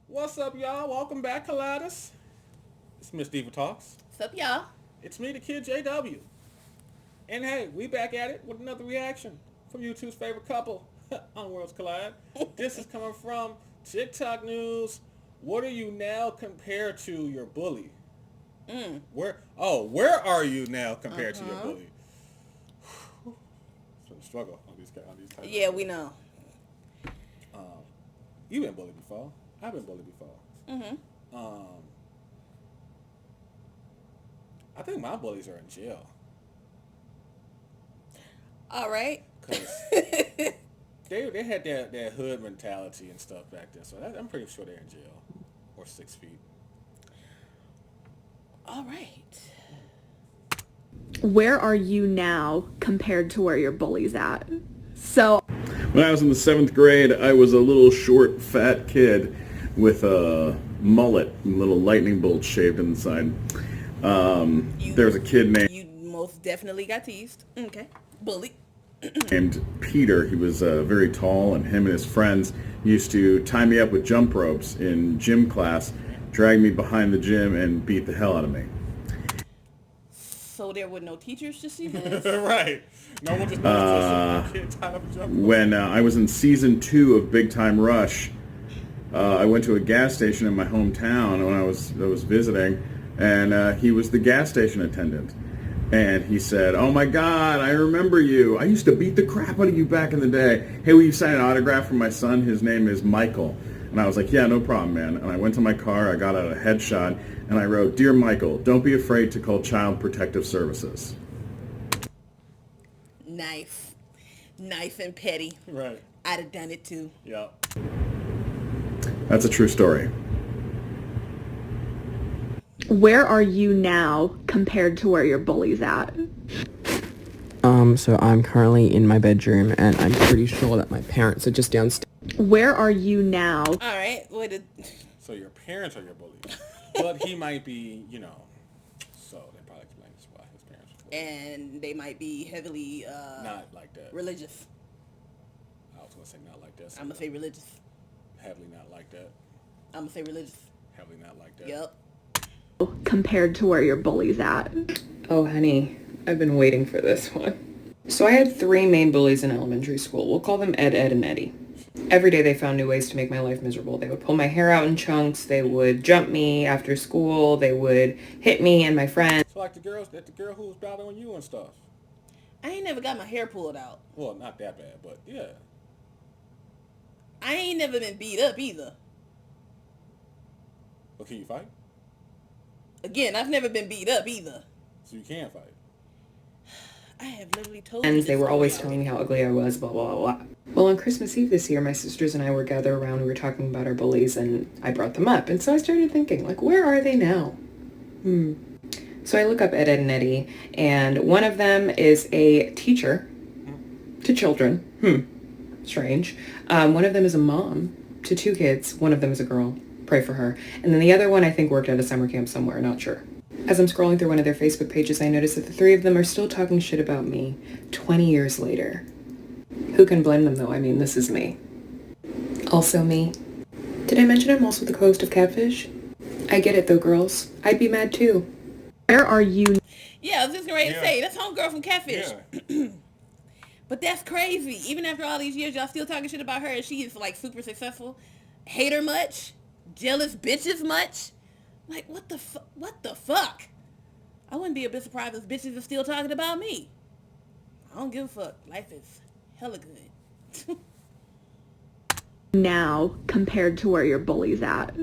What's up, y'all? Welcome back, Colliders. It's Ms Diva Talks. What's up, y'all? It's me, the kid JW. And hey, we back at it with another reaction from YouTube's favorite couple on Worlds Collide. This is coming from TikTok news. What are you now compared to your bully? Where are you now compared to your bully? It's been a struggle on these titles. Yeah, we know. You've been bullied before. I've been bullied before. I think my bullies are in jail. All right. Because they had that hood mentality and stuff back then. So I'm pretty sure they're in jail. Or 6 feet. All right. Where are you now compared to where your bully's at? So when I was in the 7th grade, I was a little short, fat kid with a mullet and little lightning bolts shaved inside. There was a kid named... You most definitely got teased. Okay. Bully. named Peter. He was very tall, and him and his friends used to tie me up with jump ropes in gym class, drag me behind the gym, and beat the hell out of me. So there were no teachers to see this? Right. No one just noticed kid tied up a jump rope. When I was in season 2 of Big Time Rush, I went to a gas station in my hometown when I was visiting, and he was the gas station attendant. And he said, "Oh my God, I remember you. I used to beat the crap out of you back in the day. Hey, will you sign an autograph for my son? His name is Michael." And I was like, "Yeah, no problem, man." And I went to my car, I got out a headshot, and I wrote, "Dear Michael, don't be afraid to call Child Protective Services." Nice. Nice and petty. Right. I'd have done it too. Yeah. That's a true story. where are you now compared to where your bully's at? So I'm currently in my bedroom, and I'm pretty sure that my parents are just downstairs. Where are you now? All right. So your parents are your bullies. But he might be, so they probably explain this why his parents are bullies. And they might be heavily Not like that. religious. I was going to say not like that. I'm going to say religious. Heavily not like that. I'm going to say religious. Heavily not like that. Yep. Compared to where your bully's at. Oh, honey, I've been waiting for this one. So I had 3 main bullies in elementary school. We'll call them Ed, and Eddie. Every day they found new ways to make my life miserable. They would pull my hair out in chunks. They would jump me after school. They would hit me and my friends. So like the girl who was battling you and stuff. I ain't never got my hair pulled out. Well, not that bad, but yeah. I ain't never been beat up either. But can you fight? Again, I've never been beat up either. So you can fight. I have literally told you And this they were story always already. telling me how ugly I was, blah, blah, blah. Well, on Christmas Eve this year, my sisters and I were gathered around. We were talking about our bullies, and I brought them up. And so I started thinking, where are they now? So I look up Ed, and Eddie, and one of them is a teacher to children. Strange. One of them is a mom to 2 kids. One of them is a girl. Pray for her. And then the other one, I think, worked at a summer camp somewhere. Not sure. As I'm scrolling through one of their Facebook pages, I notice that the 3 of them are still talking shit about me 20 years later. Who can blame them, though? I mean, this is me. Also me. Did I mention I'm also the co-host of Catfish? I get it, though, girls. I'd be mad, too. Where are you? Yeah, I was just ready to say, that's homegirl from Catfish. Yeah. But that's crazy. Even after all these years, y'all still talking shit about her, and she is, super successful. Hate her much? Jealous bitches much? What the fuck? I wouldn't be a bit surprised if bitches are still talking about me. I don't give a fuck. Life is hella good. Now compared to where your bully's at.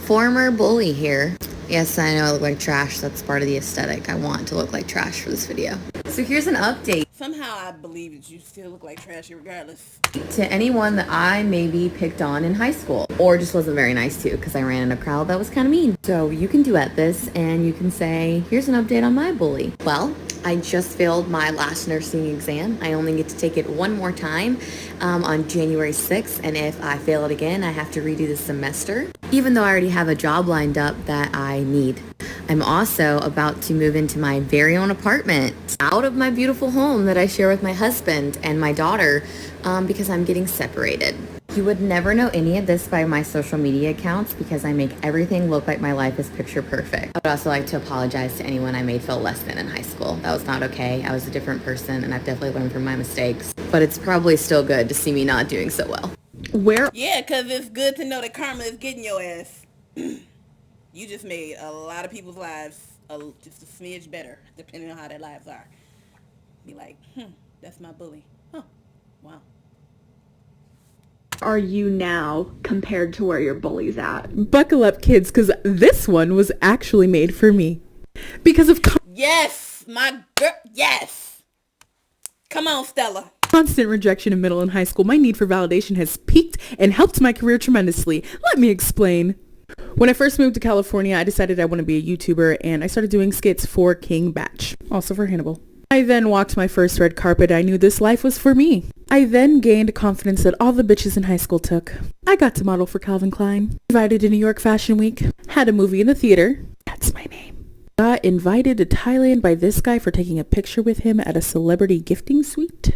Former bully here. Yes, I know I look like trash. That's part of the aesthetic. I want to look like trash for this video. So here's an update Somehow I believe that you still look like trashy regardless. to anyone that I maybe picked on in high school or just wasn't very nice to because I ran in a crowd that was kind of mean. So you can duet this and you can say, here's an update on my bully. Well, I just failed my last nursing exam. I only get to take it one more time on January 6th. And if I fail it again, I have to redo the semester, even though I already have a job lined up that I need. I'm also about to move into my very own apartment out of my beautiful home that I share with my husband and my daughter because I'm getting separated. You would never know any of this by my social media accounts because I make everything look like my life is picture perfect. I would also like to apologize to anyone I made feel less than in high school. That was not okay. I was a different person and I've definitely learned from my mistakes. But it's probably still good to see me not doing so well. Yeah, because it's good to know that karma is getting your ass. You just made a lot of people's lives just a smidge better, depending on how their lives are. Be like, that's my bully. Huh, wow. Are you now compared to where your bully's at? Buckle up, kids, because this one was actually made for me. Because of Yes, my girl, yes. Come on, Stella. constant rejection in middle and high school, my need for validation has peaked and helped my career tremendously. Let me explain. When I first moved to California, I decided I want to be a YouTuber, and I started doing skits for King Batch, also for Hannibal. I then walked my first red carpet. I knew this life was for me. I then gained confidence that all the bitches in high school took. I got to model for Calvin Klein, invited to New York Fashion Week, had a movie in the theater. That's my name. Got invited to Thailand by this guy for taking a picture with him at a celebrity gifting suite.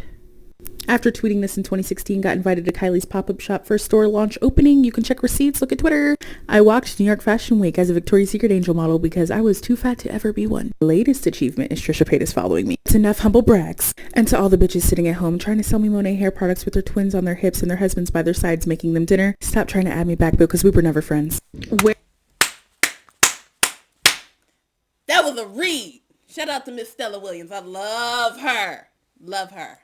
After tweeting this in 2016, got invited to Kylie's pop-up shop for a store launch opening. You can check receipts, look at Twitter. I walked New York Fashion Week as a Victoria's Secret angel model because I was too fat to ever be one. The latest achievement is Trisha Paytas following me. It's enough humble brags. And to all the bitches sitting at home trying to sell me Monet hair products with their twins on their hips and their husbands by their sides making them dinner, stop trying to add me back, because we were never friends. That was a read. Shout out to Miss Stella Williams. I love her. Love her.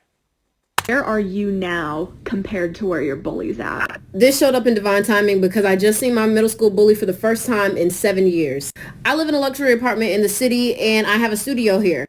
Where are you now compared to where your bully's at? This showed up in divine timing because I just seen my middle school bully for the first time in 7 years. I live in a luxury apartment in the city and I have a studio here.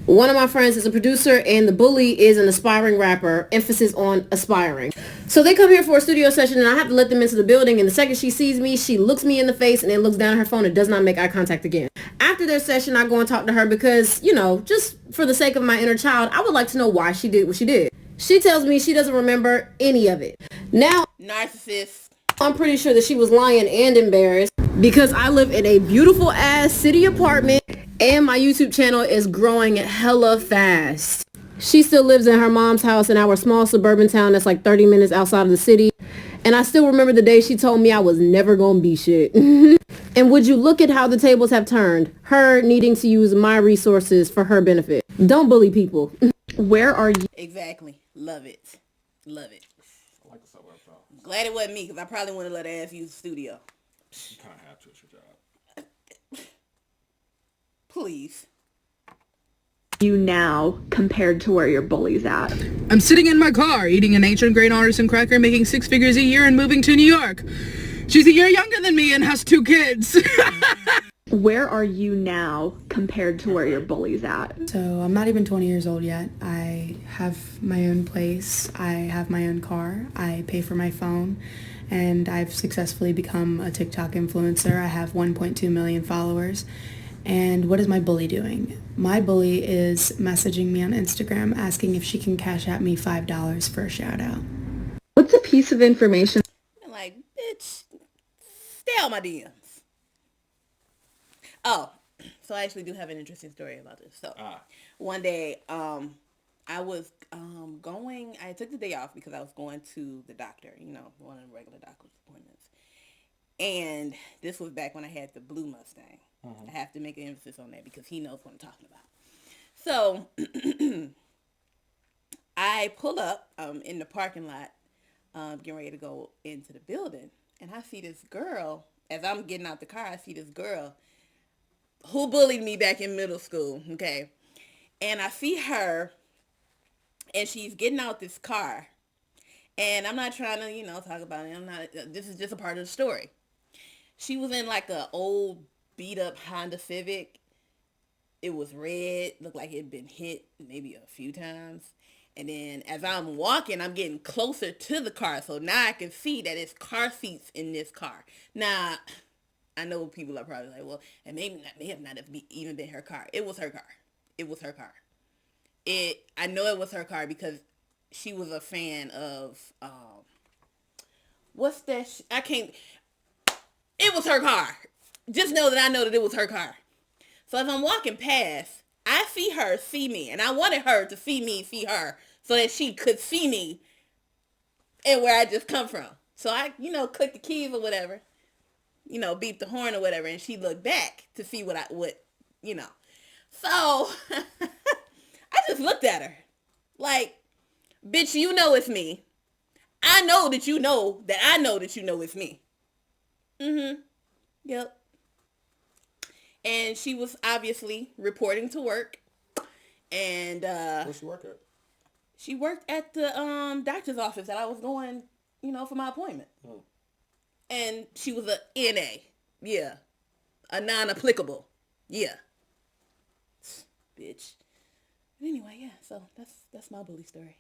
One of my friends is a producer and the bully is an aspiring rapper, emphasis on aspiring. So they come here for a studio session and I have to let them into the building, and the second she sees me, she looks me in the face and then looks down at her phone and does not make eye contact again. After their session, I go and talk to her because, just for the sake of my inner child, I would like to know why she did what she did. She tells me she doesn't remember any of it. Now, narcissist. I'm pretty sure that she was lying and embarrassed because I live in a beautiful ass city apartment and my YouTube channel is growing hella fast. She still lives in her mom's house in our small suburban town that's like 30 minutes outside of the city. And I still remember the day she told me I was never gonna be shit. And would you look at how the tables have turned? Her needing to use my resources for her benefit. Don't bully people. Where are you? Exactly. Love it. Love it. I like the suburb though. Glad it wasn't me because I probably wouldn't let her ass use the studio. You kind of have to. It's your job. Please. You now compared to where your bully's at? I'm sitting in my car eating an ancient grain artisan cracker, making 6 figures a year and moving to New York. She's a year younger than me and has 2 kids. Where are you now compared to where your bully's at? So I'm not even 20 years old yet. I have my own place. I have my own car. I pay for my phone. And I've successfully become a TikTok influencer. I have 1.2 million followers. And what is my bully doing? My bully is messaging me on Instagram asking if she can cash out me $5 for a shout out. What's a piece of information? I'm like, bitch, stay out my DMs. Oh, so I actually do have an interesting story about this. So one day, I was I took the day off because I was going to the doctor, one of the regular doctor's appointments. And this was back when I had the blue Mustang. Mm-hmm. I have to make an emphasis on that because he knows what I'm talking about. So I pull up in the parking lot, getting ready to go into the building. And I see this girl, as I'm getting out the car, I see this girl who bullied me back in middle school, okay? And I see her, and she's getting out this car. And I'm not trying to, talk about it. This is just a part of the story. She was in like a old beat-up Honda Civic. It was red, looked like it had been hit maybe a few times. And then as I'm walking, I'm getting closer to the car. So now I can see that it's car seats in this car. Now, I know people are probably like, well, and may have not even been her car. It was her car. It was her car. I know it was her car because she was a fan of, what's that? It was her car. Just know that I know that it was her car. So if I'm walking past, I see her, see me. And I wanted her to see me, see her. So that she could see me and where I just come from. So I, click the keys or whatever. Beep the horn or whatever. And she looked back to see what. So I just looked at her. Like, bitch, you know it's me. I know that you know that I know that you know it's me. Yep. And she was obviously reporting to work. And where she work at? She worked at the doctor's office that I was going, for my appointment. And she was a NA. Yeah. A non-applicable. Yeah. Bitch. But anyway, yeah, so that's my bully story.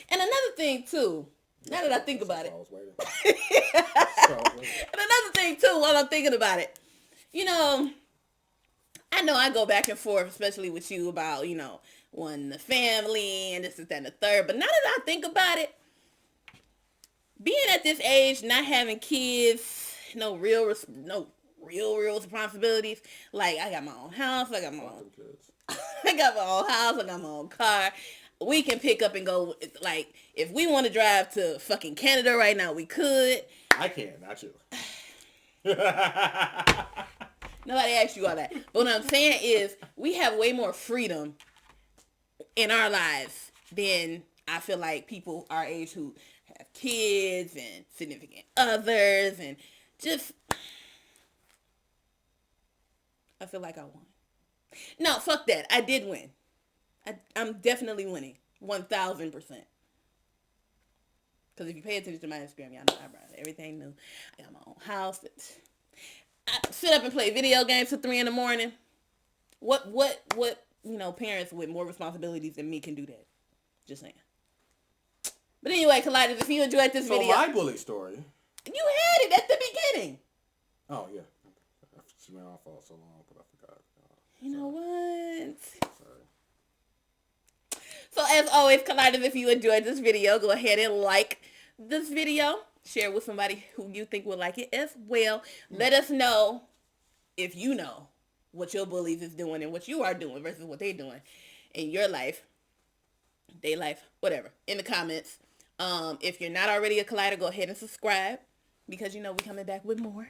And another thing too, now that I think about it. And another thing too, while I'm thinking about it, I know I go back and forth, especially with you about, wanting the family and this, that, and the third. But now that I think about it, being at this age, not having kids, no real responsibilities. Like, I got my own house, I got my own house, I got my own car. We can pick up and go, like, if we want to drive to fucking Canada right now, we could. I can, not you. Nobody asked you all that. But what I'm saying is, we have way more freedom in our lives than I feel like people our age who have kids and significant others and just, I feel like I won. No, fuck that. I did win. I'm definitely winning. 1,000%. Because if you pay attention to my Instagram, y'all know I brought everything new. I got my own house. I sit up and play video games till 3 a.m. What parents with more responsibilities than me can do that? Just saying. But anyway, Colliders, if you enjoyed this video. So my bully story. You had it at the beginning. Oh, yeah. It's been off for so long, but I forgot. You know what? Sorry. So as always, Colliders, if you enjoyed this video, go ahead and like this video. Share with somebody who you think would like it as well. Let us know if you know what your bullies is doing and what you are doing versus what they're doing in your life, their life, whatever, in the comments. If you're not already a Collider, go ahead and subscribe because we're coming back with more.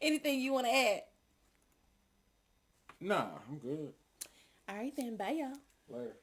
Anything you want to add? Nah, I'm good. All right then, bye y'all. Later.